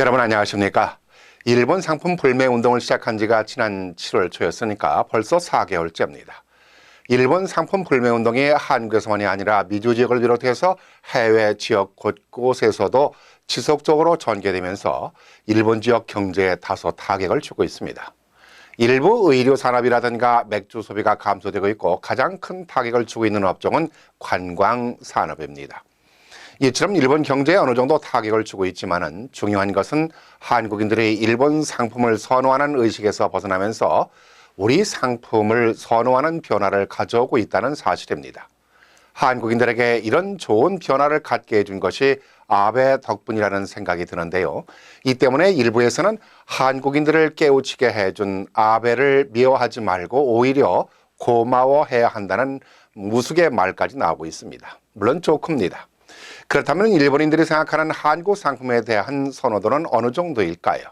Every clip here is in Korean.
여러분 안녕하십니까? 일본 상품 불매 운동을 시작한 지가 지난 7월 초였으니까 벌써 4개월째입니다. 일본 상품 불매 운동이 한국에서만이 아니라 미주 지역을 비롯해서 해외 지역 곳곳에서도 지속적으로 전개되면서 일본 지역 경제에 다소 타격을 주고 있습니다. 일부 의료 산업이라든가 맥주 소비가 감소되고 있고 가장 큰 타격을 주고 있는 업종은 관광 산업입니다. 이처럼 일본 경제에 어느 정도 타격을 주고 있지만은 중요한 것은 한국인들이 일본 상품을 선호하는 의식에서 벗어나면서 우리 상품을 선호하는 변화를 가져오고 있다는 사실입니다. 한국인들에게 이런 좋은 변화를 갖게 해준 것이 아베 덕분이라는 생각이 드는데요. 이 때문에 일부에서는 한국인들을 깨우치게 해준 아베를 미워하지 말고 오히려 고마워해야 한다는 무수의 말까지 나오고 있습니다. 물론 좋습니다. 그렇다면 일본인들이 생각하는 한국 상품에 대한 선호도는 어느 정도일까요?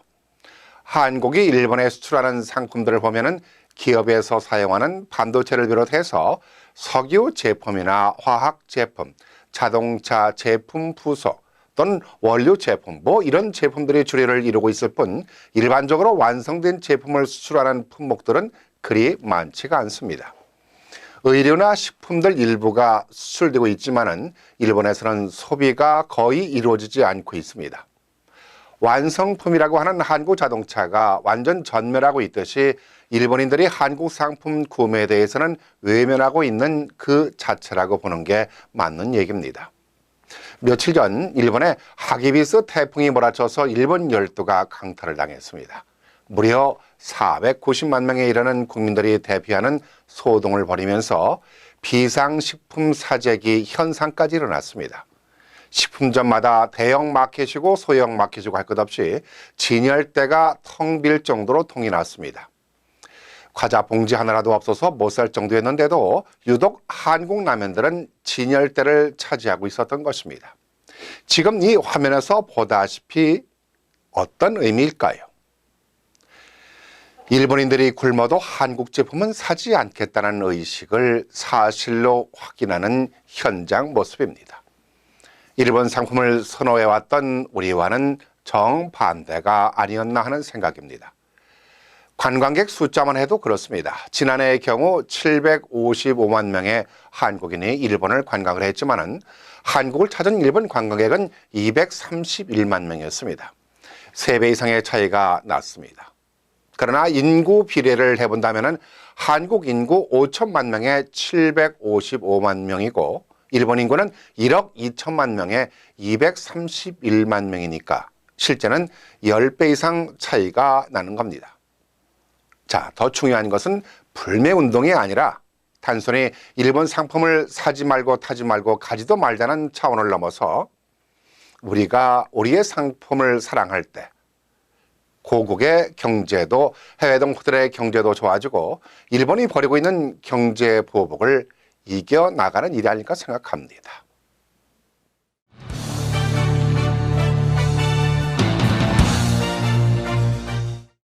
한국이 일본에 수출하는 상품들을 보면은 기업에서 사용하는 반도체를 비롯해서 석유 제품이나 화학 제품, 자동차 제품 부속 또는 원료 제품 이런 제품들이 주류를 이루고 있을 뿐 일반적으로 완성된 제품을 수출하는 품목들은 그리 많지가 않습니다. 의료나 식품들 일부가 수출되고 있지만은 일본에서는 소비가 거의 이루어지지 않고 있습니다. 완성품이라고 하는 한국 자동차가 완전 전멸하고 있듯이 일본인들이 한국 상품 구매에 대해서는 외면하고 있는 그 자체라고 보는 게 맞는 얘기입니다. 며칠 전 일본에 하기비스 태풍이 몰아쳐서 일본 열도가 강타를 당했습니다. 무려 490만 명에 이르는 국민들이 대피하는 소동을 벌이면서 비상식품 사재기 현상까지 일어났습니다. 식품점마다 대형 마켓이고 소형 마켓이고 할 것 없이 진열대가 텅 빌 정도로 통이 났습니다. 과자 봉지 하나라도 없어서 못 살 정도였는데도 유독 한국 라면들은 진열대를 차지하고 있었던 것입니다. 지금 이 화면에서 보다시피 어떤 의미일까요? 일본인들이 굶어도 한국 제품은 사지 않겠다는 의식을 사실로 확인하는 현장 모습입니다. 일본 상품을 선호해왔던 우리와는 정반대가 아니었나 하는 생각입니다. 관광객 숫자만 해도 그렇습니다. 지난해의 경우 755만 명의 한국인이 일본을 관광을 했지만은 한국을 찾은 일본 관광객은 231만 명이었습니다. 3배 이상의 차이가 났습니다. 그러나 인구 비례를 해본다면 한국 인구 5천만 명에 755만 명이고 일본 인구는 1억 2천만 명에 231만 명이니까 실제는 10배 이상 차이가 나는 겁니다. 자, 더 중요한 것은 불매운동이 아니라 단순히 일본 상품을 사지 말고 타지 말고 가지도 말자는 차원을 넘어서 우리가 우리의 상품을 사랑할 때 고국의 경제도 해외 동포들의 경제도 좋아지고 일본이 벌이고 있는 경제 보복을 이겨나가는 일이 아닐까 생각합니다.